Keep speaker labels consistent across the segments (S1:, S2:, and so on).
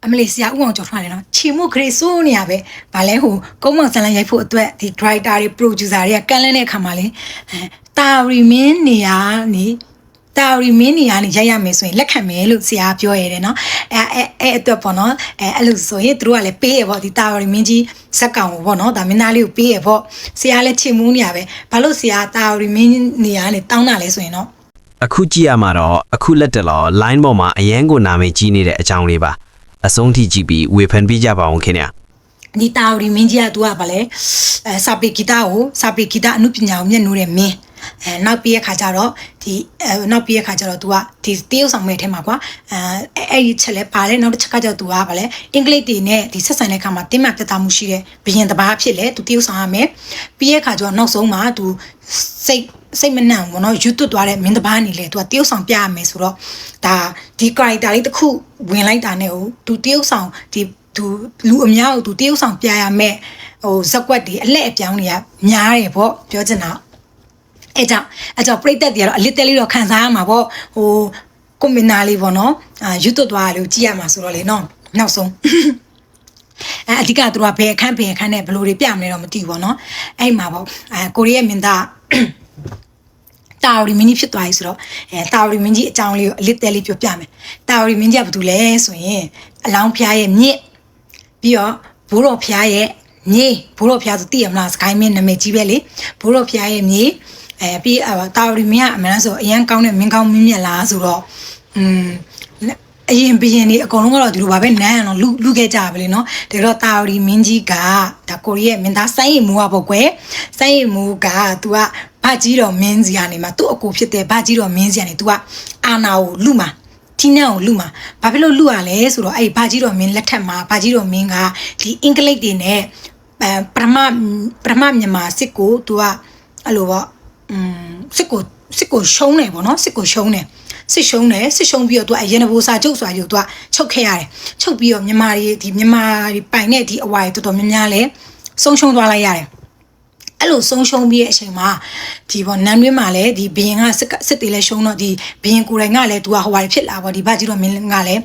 S1: အမလေးဆရာဦးအောင်ကျော်ထွန်းတယ်နော်ချီမို့ခရစ်စိုးနေရပဲဗာလဲဟိုကုန်းမောင်ဇလန်ရိုက်ဖို့အတွက်ဒီ director တွေ producer တွေကကန်လန်းတဲ့အခါမှာလေတာရီမင်းနေရနေတာရီမင်းနေရနေရိုက်ရမယ်ဆိုရင်လက်ခံမယ်လို့ဆရာပြောရတယ်နော်အဲ့အတွက်ပေါ့နော်အဲ့လိုဆိုရင်တို့ကလည်းပေးရပေါ့ဒီတာရီမင်းကြီးဇက်ကောင်ကိုပေါ့နော်ဒါမင်းသားလေးကိုပေးရပေါ့ဆရာလည်းချီမိုးနေရပဲဘာလို့ဆရာတာရီမင်းနေရနေတောင်းတာလဲဆိုရင်နော်
S2: အခုကြည့်ရမှာတော့အခုလက်တလော line ပေါ်မှာအရန်ကိုနာမည်ကြီးနေတဲ့အကြောင်းလေးပါအဆုံးထိကြည့်ပြီးဝေဖန်ပေးကြပါအောင်ခင်ဗျာ
S1: ဒီတာရီမင်းကြီးကသူကဗာလဲစာပေဂီတအမှုပညာကိုမျက်နှိုးတဲ့မင်းနောက်ပြီးရခါကျတော့သူကဒီတရုတ်ဆောင်မဲ့ထဲမှာကွာအဲ့ဒီချက်လဲပါလဲနောက်တစ်ချက်ကကျတော့သူကဗာလဲအင်္ဂလိပ်တွေနဲ့ဒီဆက်ဆံတဲ့အခါမှာတင်းမှပြတ်သားမှုရှိတဲ့ဘရင်တဘာဖြစ်လဲသူတရုတ်ဆောင်ရမယ်ပြီးရခါကျတော့နောက်ဆုံးမှာသူစိတ်မနှံဘောနော်ယူသွတ်သွားတဲ့မင်းတဘာနေလေသူကတရုတ်ဆောင်ပြရမယ်ဆိုတော့ဒါဒီ character လေးတစ်ခုဝင်လိုက်တာနဲ့ဟိုသူတရုတ်ဆောင်ဒီသူလူအများကိုသူတရုတ်ဆောင်ပြရမယ်ဟိုဇက်ကွက်တွေအလက်အပြောင်းတွေကများတယ်ပေါ့ပြောချင်တာအဲ့ကြောင့်ပြိတ္တတွေကတော့အလစ်တက်လေးတော့ခံစားရမှာပေါ့ဟိုကွန်ဘီနာလေးပေါ့နော်ယူသွတ်သွားလို့ကြည့်ရမှာဆိုတော့လေနော်နောက်ဆုံးအဓိကသူကဘယ်အခန်းနဲ့ဘယ်လိုတွေပြမလဲတော့မသိဘူးပေါ့နော်အဲ့မှာပေါ့ကိုရီးယားမင်းသားတာဝရီမင်းကြီးဖြစ်သွားပြီဆိုတော့တာဝရီမင်းကြီးအကြောင်းလေးကိုအလစ်တဲလေးပြောပြမယ်တာဝရီမင်းကြီးကဘာတူလဲဆိုရင်အလောင်းဖျားရဲ့မြင့်ပြီးတော့ဘိုးတော်ဖျားရဲ့မြေဘိုးတော်ဖျားဆိုသိရမလားစကိုင်းမင်းနာမည်ကြီးပဲလေဘိုးတော်ဖျားရဲ့မြေပြီးတာဝရီမင်းကအမှန်ဆိုအရန်ကောင်းတဲ့မင်းကောင်းမင်းမြတ်လားဆိုတော့အရင်ဘရင်တွေအကုန်လုံးကတော့ဒီလိုပါပဲနန်းအောင်လူခဲ့ကြပါလေနော်ဒါတော့တာဝရီမင်းကြီးကဒါကိုရီးယားမင်းသားစိုင်းရီမူကပေါ့ကွယ်စိုင်းရီမူက तू ကဘာကြီးတော်မင်းစီကနေမှာသူ့အကိုဖြစ်တဲ့ဘာကြီးတော်မင်းစီကနေ तू ကအာနာကိုလူမှာတီနန်းကိုလူမှာဘာဖြစ်လို့လူရလဲဆိုတော့အဲ့ဘာကြီးတော်မင်းလက်ထက်မှာဘာကြီးတော်မင်းကဒီအင်္ဂလိပ်တွေနဲ့ပရမမြန်မာစစ်ကို तू ကအဲ့လိုပေါ့စစ်ကိုရှုံးတယ်ပေါ့နော်စစ်ကိုရှုံးတယ်စစ်ရှုံးပြီးတော့ तू အရင်ဘိုးစာချုပ်ဆိုတာယူ तू ချုပ်ခဲ့ရတယ်ချုပ်ပြီးတော့မြန်မာတွေပိုင်တဲ့ဒီအဝါတွေတော်တော်များများလဲဆုံးရှုံးသွားလိုက်ရတယ်အဲ့လိုဆုံးရှုံးပြီးတဲ့အချိန်မှာဒီပေါ့နန်းတွင်းမှာလည်းဒီဘရင်ကစစ်တေးလဲရှုံးတော့ဒီဘရင်ကိုယ်တိုင်ကလည်း तू ကဟိုဟာဖြစ်လာပေါ့ဒီဘာကြီးတော့မင်းကလည်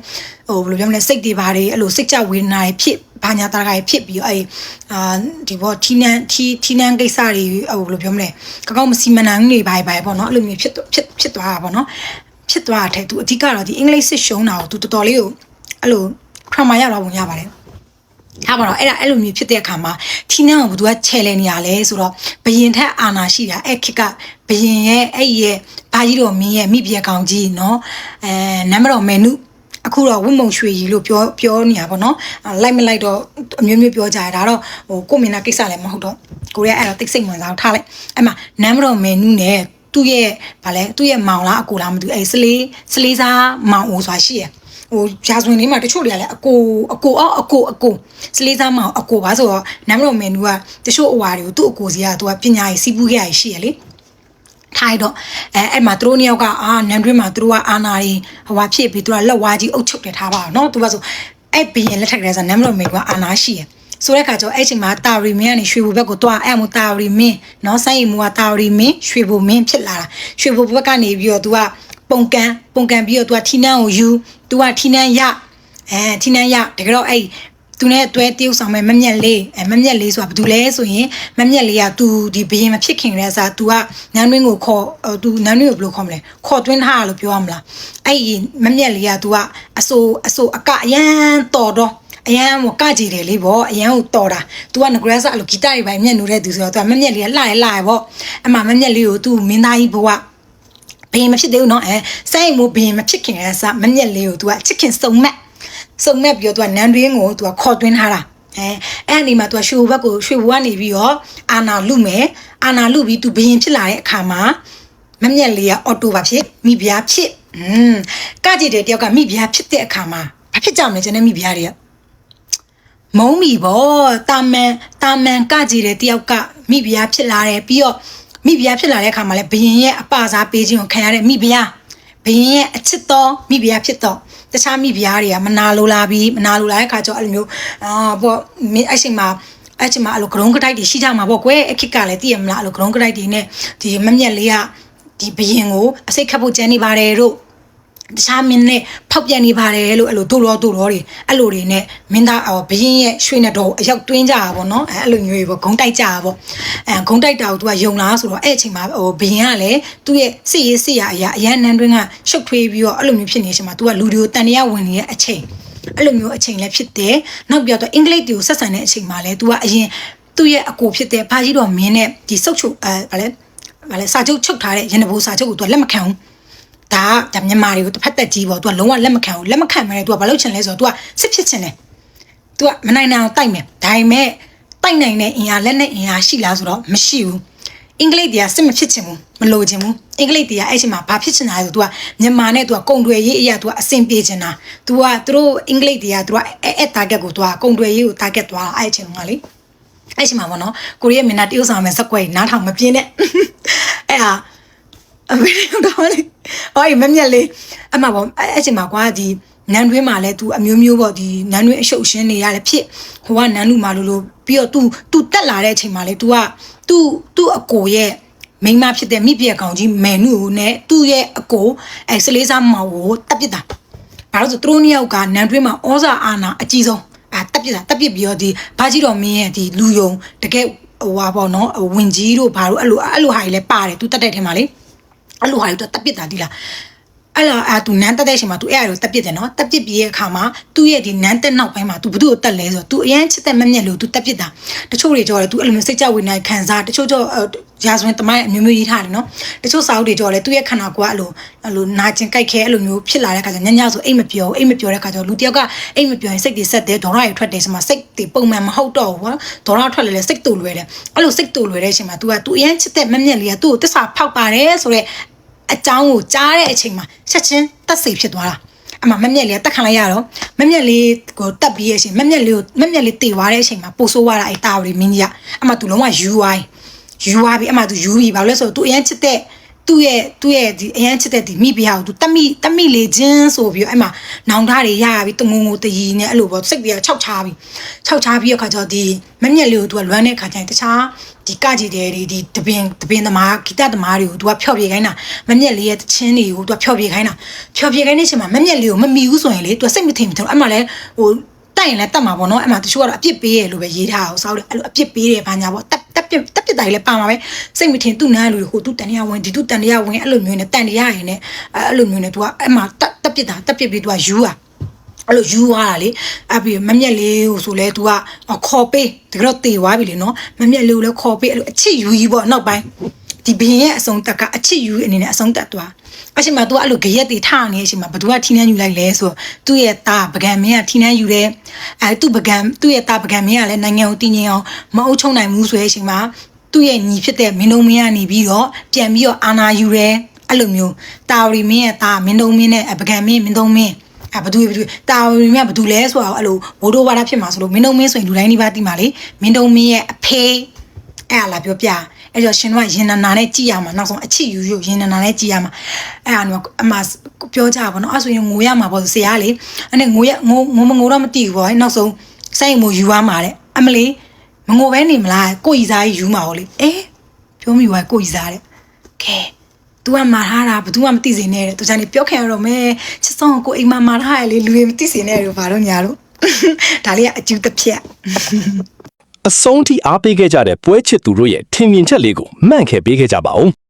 S1: းဟိုဘယ်လိုပြောမလဲစိတ်တွေပါတယ်အဲ့လိုစိတ်ကြဝေဒနာတွေဖြစ်ဘာညာတာတွေဖြစ်ပြီးအဲ့ဒီပေါ့ထီနန်းကိစ္စတွေဟိုဘယ်လိုပြောမလဲကောင်းမစီမနိုင်တွေပါပေါ့နော်အဲ့လိုမျိုးဖြစ်သွားတာပေါ့နော်ဖြစ်သွားတဲ့ तू အဓိကတော့ဒီအင်္ဂလိပ်စစ်ရှုံးတာကို तू တော်တော်လေးကိုအဲ့လိုထရမာရတော့ဝင်ရပါတယ်ထားပါတော့အဲ့လိုမျိုးဖြစ်တဲ့အခါမှာထီနန်းကိုဘသူကချဲလဲနေရလဲဆိုတော့ဘရင်ထက်အာနာရှိတာအဲ့ခစ်ကဘရင်ရဲ့အဲ့ရဲ့ဘာကြီးတော်မင်းရဲ့မိပြေကောင်ကြီးနော်နမ်းမတော်မယ်နုအခုတော့ဝတ်မုံရွှေကြီးလို့ပြောနေရပါတော့လိုက်မလိုက်တော့အမျိုးမျိုးပြောကြရတာတော့ဟိုကိုမင်းနာကိစ္စလည်းမဟုတ်တော့ကိုရဲအဲ့တော့တိတ်စိတ်ဝင်စားထားလိုက်အဲ့မှာနမ်းမတော်မယ်နုနဲ့သူ့ရဲ့ဗာလဲသူ့ရဲ့မောင်လားအကိုလားမသိဘူးအဲ့စလေးစားမောင်အိုဆိုတာရှိရဟိုရာဇဝင်လေးမှာတချို့တွေကလည်းအကိုစလေးစားမောင်အကိုပါဆိုတော့နမ်းမတော်မယ်နုကတချို့အဝါတွေကိုသူ့အကိုစီကသူကပညာရေးစီးပူးခဲ့ရရှိရလေထိုင်တော့အဲ့မှာသူတို့နှစ်ယောက်ကနန်းတွင်းမှာသူတို့ကအာနာတွေဟိုဟာဖြစ်ပြီးသူကလက်ဝါးကြီးအုပ်ချုပ်တယ်ထားပါတော့เนาะသူကဆိုအဲ့ဘရင်လက်ထက်ကလေးဆိုနမ်းမတော်မယ်ကအာနာရှိရဆိုတဲ့အခါကျတော့အဲ့ချိန်မှာတာရီမင်းကနေရွှေဘိုဘက်ကိုတွားအဲ့မို့တာရီမင်းเนาะဆိုင်းရီမူကတာရီမင်းရွှေဘိုမင်းဖြစ်လာတာရွှေဘိုဘက်ကနေပြီးတော့သူကပုံကန်ပြီးတော့သူကထီနန်းကိုယူသူကထီနန်းရတကယ်တော့အဲ့သူနဲ့တွဲတရုပ်ဆောင်မဲ့မမျက်လေးဆိုတာဘာတူလဲဆိုရင်မမျက်လေးက तू ဒီဘရင်မဖြစ်ခင်တဲ့စား तू ကနန်းတွင်းကိုခေါ် तू နန်းတွင်းကိုဘယ်လိုခေါ်မလဲခေါ်တွင်းထားလို့ပြောရမလားအဲ့ဒီမမျက်လေးက तू ကအဆိုအကအရန်တော်တော့အရန်ဟိုကကြည်တယ်လေပေါ့အရန်ဟိုတော်တာ तू ကငကရဆာအဲ့လိုဂီတတွေပိုင်းမျက်နှာတဲ့သူဆိုတော့ तू ကမမျက်လေးကလှရဲပေါ့အမှမမျက်လေးကို तू မင်းသားကြီးဘဝဘရင်မဖြစ်သေးဘူးနော်စိုင်းမို့ဘရင်မဖြစ်ခင်တဲ့စားမမျက်လေးကို तू ကချစ်ခင်စုံမက်ပြီးတော့ तू ကနန်းတွင်းကို तू ကခေါ်တွင်းထားတာအဲ့ဒီမှာ तू ကရွှေဘွားကနေပြီးတော့အာနာလူပြီး तू ဘရင်ဖြစ်လာတဲ့အခါမှာမမျက်လေးကအော်တိုပါဖြစ်မိဖုရားဖြစ်ကကြည်တဲ့တယောက်ကမိဖုရားဖြစ်တဲ့အခါမှာဘာဖြစ်ကြမလဲကျန်တဲ့မိဖုရားတွေကမုံမီပေါ့တာမန်ကကြည်တဲ့တယောက်ကမိဖုရားဖြစ်လာတယ်ပြီးတော့မိဖုရားဖြစ်လာတဲ့အခါမှာလဲဘရင်ရဲ့အပစားပေးခြင်းကိုခံရတဲ့မိဖုရားဘရင်ရဲ့အချစ်တော်မိဖုရားဖြစ်တော့တခြားမိဖုရားတွေကမနာလိုလာတဲ့အခါကျတော့အဲ့လိုမျိုးပေါ့အဲ့ချိန်မှာအဲ့လိုဂရုံးကတိုက်တွေရှိကြမှာပေါ့ကွယ်အခစ်ကလည်းသိရမလားအဲ့လိုဂရုံးကတိုက်တွေနဲ့ဒီမမျက်လေးကဒီဘရင်ကိုအစိတ်ခတ်ဖို့ကြံနေပါတယ်တို့ တခြားမင်းနဲ့ဖောက်ပြန်နေပါတယ်လို့အဲ့လိုတို့တော့တွေအဲ့လိုတွေနဲ့မင်းသားဘရင်ရဲ့ရွှေနဲ့တော့အရောက်တွင်းကြတာပေါ့နော်အဲ့လိုမျိုးတွေပေါ့ဂုံတိုက်ကြတာပေါ့ဂုံတိုက်တာကို तू ကယုံလားဆိုတော့အဲ့အချိန်မှာဘရင်ကလည်းသူ့ရဲ့စစ်ရေးစစ်ရအရာအရန်နန်းတွင်းကရှုပ်ထွေးပြီးတော့အဲ့လိုမျိုးဖြစ်နေချိန်မှာ तू ကလူတွေကိုတန်တရားဝင်နေတဲ့အချိန်အဲ့လိုမျိုးအချိန်လည်းဖြစ်တယ်နောက်ပြီးတော့အင်္ဂလိပ်တွေကိုဆက်ဆံတဲ့အချိန်မှာလည်း तू ကအရင်သူ့ရဲ့အကိုဖြစ်တဲ့ဘာကြီးတော်မင်းနဲ့ဒီစုပ်ချုပ်ဗာလဲစာချုပ်ချုပ်ထားတဲ့ရန်တဘိုးစာချုပ်ကို तू လက်မခံဘူးဒါမြန်မာတွေကိုတစ်ဖက်သက်ကြီးပေါ့ तू ကလုံးဝလက်မခံဘူးလက်မခံမဲ तू ကဘာလုပ်ချင်လဲဆိုတော့ तू ကစစ်ဖြစ်ချင်တယ် तू ကမနိုင်နိုင်အောင်တိုက်မယ်ဒါပေမဲ့တိုက်နိုင်တဲ့အင်အားလက်နဲ့အင်အားရှိလားဆိုတော့မရှိဘူးအင်္ဂလိပ်တွေကစစ်မဖြစ်ချင်ဘူးမလိုချင်ဘူးအင်္ဂလိပ်တွေကအဲ့ချိန်မှာဘာဖြစ်ချင်တာလဲဆို तू ကမြန်မာနဲ့ तू ကကုံတွယ်ရေးအရာ तू ကအဆင်ပြေချင်တာ तू ကသူတို့အင်္ဂလိပ်တွေက तू ကအဲ့ target ကို तू ကကုံတွယ်ရေးကို target သွားတာအဲ့ချိန်ကလေအဲ့ချိန်မှာပေါ့နော်ကိုရီးယားမြန်မာတရုတ်ဆောင်မဲ့စက်ကွက်နားထောင်မပြင်းနဲ့အဲ့ဟာအမေတော့လေအော်မမြက်လေးအမပေါ့အဲ့ချိန်မှာကွာဒီနန်းတွင်းမှာလဲ तू အမျိုးမျိုးပေါ့ဒီနန်းတွင်းအရှုပ်ရှင်းနေရလဲဖြစ်ဟိုကနန်းလူမာလို့ပြီးတော့ तू တက်လာတဲ့အချိန်မှာလဲ तू ကသူ့အကိုရဲ့မိန်းမဖြစ်တဲ့မိပြက်ကောင်ကြီးမယ်နုကိုနဲ့သူ့ရဲ့အကိုစလေးစားမောင်ကိုတပ်ပစ်တာဘာလို့ဆိုသူတို့နှစ်ယောက်ကနန်းတွင်းမှာဩဇာအာဏာအကြီးဆုံးတပ်ပစ်ပြီးတော့ဒီဘာကြီးတော်မင်းရဲ့ဒီလူယုံတကယ်ဟိုပါပေါ့နော်ဝင်ကြီးတို့ဘာလို့အဲ့လိုဟာကြီးလဲပါတယ် तू တက်တဲ့ထဲမှာလေအဲ့လိုဟာကြီးတော့တပ်ပစ်တာဒီလားအဲ့လားသူနန်းတက်တဲ့အချိန်မှာ तू အဲ့အရိုတက်ပစ်တယ်နော်တက်ပစ်ပြီးရဲ့အခါမှာသူ့ရဲ့ဒီနန်းတက်နောက်ပိုင်းမှာ तू ဘသူ့ကိုတက်လဲဆိုတော့ तू အရင်ချစ်တဲ့မမြက်လို့ तू တက်ပစ်တာတချို့တွေကြောတယ် तू အဲ့လိုမျိုးစိတ်ကြဝေနိုင်ခံစားတချို့ရာဇဝင်တမိုင်းအမျိုးမျိုးရေးထားတယ်နော်တချို့စာအုပ်တွေကြောလဲသူ့ရဲ့ခန္ဓာကိုယ်ကအဲ့လိုနာကျင်ကြိုက်ခဲအဲ့လိုမျိုးဖြစ်လာတဲ့အခါကျညညဆိုအိတ်မပြောတဲ့အခါကျလူတယောက်ကအိတ်မပြောရင်စိတ်တွေဆက်တယ်ဒေါရတွေထွက်တယ်ဆိုမှစိတ်တွေပုံမှန်မဟုတ်တော့ဘူးကွာဒေါရထွက်လဲစိတ်တူလွယ်တယ်အဲ့လိုစိတ်တူလွယ်တဲ့အချိန်မှာ तू အရင်ချစ်တဲ့မမြက်လေးကသူ့ကိုတစ္ဆာဖောက်ပါတယ်ဆိုတော့အကြောင်းကိုကြားတဲ့အချိန်မှာချက်ချင်းတက်စိတ်ဖြစ်သွားတာအမမြက်လေးတက်ခံလိုက်ရတော့မမြက်လေးကိုတက်ပြီးရဲ့အချိန်မမြက်လေးတေသွားတဲ့အချိန်မှာပို့ဆိုးသွားတာအဲ့တာဝရီမင်းကြီးကအမ तू လုံးဝယူသွားပြီအမ तू ယူပြီဘာလို့လဲဆိုတော့ तू အရင်ချစ်တဲ့သူ့ရဲ့ဒီအရင်ချစ်တဲ့ဒီမိဖုရားကို तू တမိလေးချင်းဆိုပြီးအဲ့မှာနောင်ထားတွေရပြီးတငုံငုံတရီနဲ့အဲ့လိုပေါ့စိတ်ပြီး6ချားပြီးအခါကျတော့ဒီမမြက်လေးကို तू ကလွမ်းတဲ့အခါကျရင်တခြားဒီကကြည်တယ်ဒီတပင်သမားဂီတသမားတွေကို तू ကဖျော်ပြခိုင်းတာမမြက်လေးရဲ့တချင်းတွေကို तू ကဖျော်ပြခိုင်းတဲ့အချိန်မှာမမြက်လေးကိုမမီဘူးဆိုရင်လေ तू စိတ်မထင်ဘူးအဲ့မှာလဲဟိုတိုက်ရင်လည်းတတ်မှာပေါ့နော်အဲ့မှာတချို့ကတော့အပြစ်ပေးရလို့ပဲရေးထားအောင်စောက်တယ်အဲ့လိုအပြစ်ပေးတယ်ဘာညာပေါ့တက်ပြစ်တိုင်းလည်းပါမှာပဲစိတ်မထင်သူ့နားလူတွေဟိုသူ့တန်တရားဝင်ဒီသူ့တန်တရားဝင်အဲ့လိုမျိုးနဲ့တန်တရားရင်နဲ့အဲ့လိုမျိုးနဲ့ तू ကအဲ့မှာတက်ပြစ်ပြီး तू ကယူอ่ะအဲ့လိုယူသွားတာလေအဲ့ပြီးမမြက်လေးကိုဆိုလဲ तू ကခေါ်ပေးတကယ်တော့တေသွားပြီလေနော်မမြက်လေးကိုလည်းခေါ်ပေးအဲ့လိုအချစ်ယူကြီးပေါ့နောက်ပိုင်းဒီဘင်းရဲ့အစုံတက်ကအချစ်ယူအနေနဲ့အစုံတက်သွားအချိန်မှာ तू အဲ့လိုကြရက်တွေထနေတဲ့အချိန်မှာဘသူကထီနှမ်းယူလိုက်လဲဆိုတော့သူ့ရဲ့သားပကံမင်းကထီနှမ်းယူတယ်သူ့ရဲ့သားပကံမင်းကလည်းနိုင်ငံကိုတည်ငြိမ်အောင်မအုပ်ချုပ်နိုင်ဘူးဆိုတဲ့အချိန်မှာသူ့ရဲ့ညီဖြစ်တဲ့မင်းတို့မင်းကနေပြီးတော့ပြန်ပြီးတော့အာဏာယူတယ်အဲ့လိုမျိုးတာဝရီမင်းရဲ့သားမင်းတို့မင်းနဲ့ပကံမင်းမင်းတို့မင်းဘသူတာဝရီမင်းကဘသူလဲဆိုတော့အဲ့လိုဘိုးတို့ဝါဒဖြစ်မှာဆိုလို့မင်းတို့မင်းဆိုရင်လူတိုင်းဒီပါတိမှာလေမင်းတို့မင်းရဲ့အဖေအဲ့လာပြောပြအဲ့တော့ရှင်တို့ကရင်နာနဲ့ကြည်ရမှာနောက်ဆုံးအချစ်ယူရင်နာနဲ့ကြည်ရမှာအဲ့အမပြောကြပါတော့အဲ့ဆိုရင်ငိုရမှာပေါ့ဆရာလေအဲ့နဲ့ငိုတော့မသိဘူးပေါ့နောက်ဆုံးစိုက်မို့ယူရမှာတဲ့အမလေးမငိုပဲနေမလားကိုကြီးစားကြီးယူမှာဟောလေပြောမိပါကိုကြီးစားတဲ့ကဲ तू ကမာထားတာဘသူမှမသိစေနဲ့တဲ့သူကြောင့်ပြောခံရတော့မဲချစ်ဆုံးကိုအိမ်မှာမာထားရလေလူတွေမသိစေနဲ့လို့ဘာလို့ညာလို့ဒါလေးကအကျူးတစ်ဖြက်
S3: အဆုံးထိအားပေးခဲ့ကြတဲ့ပွဲချစ်သူတို့ရဲ့ထင်မြင်ချက်လေးကိုမှန်ခဲ့ပေးခဲ့ကြပါဦး